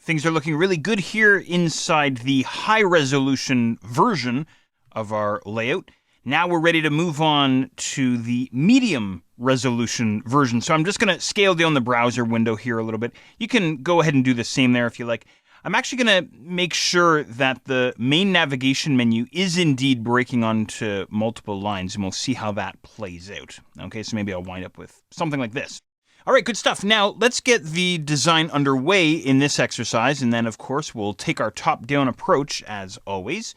things are looking really good here inside the high-resolution version of our layout. Now we're ready to move on to the medium resolution version. So I'm just going to scale down the browser window here a little bit. You can go ahead and do the same there if you like. I'm actually going to make sure that the main navigation menu is indeed breaking onto multiple lines, and we'll see how that plays out. Okay, so maybe I'll wind up with something like this. All right, good stuff. Now, let's get the design underway in this exercise, and then, of course, we'll take our top-down approach, as always.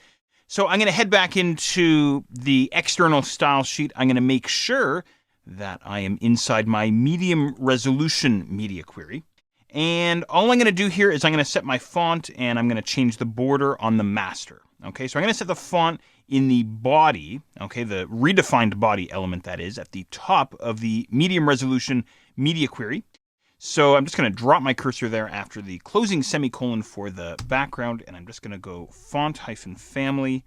So I'm going to head back into the external style sheet. I'm going to make sure that I am inside my medium resolution media query. And all I'm going to do here is I'm going to set my font, and I'm going to change the border on the master. Okay, so I'm going to set the font in the body, okay, the redefined body element that is, at the top of the medium resolution media query. So I'm just going to drop my cursor there after the closing semicolon for the background, and I'm just going to go font-family,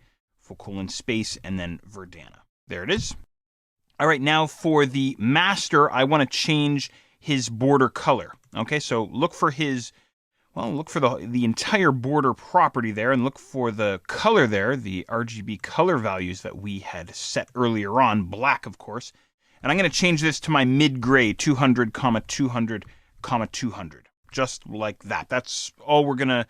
:space, and then Verdana. There it is. All right, now for the master, I want to change his border color. Okay, so look for the entire border property there, and look for the color there, the RGB color values that we had set earlier on, black, of course. And I'm going to change this to my mid-gray, 200, 200, 200, just like that. That's all we're gonna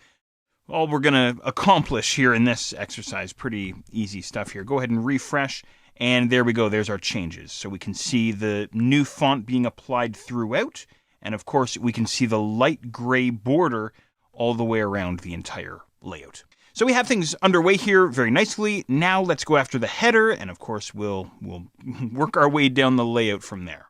accomplish here in this exercise. Pretty easy stuff here. Go ahead and refresh, and there we go. There's our changes. So we can see the new font being applied throughout. And of course, we can see the light gray border all the way around the entire layout. So we have things underway here very nicely. Now let's go after the header, and of course, we'll work our way down the layout from there.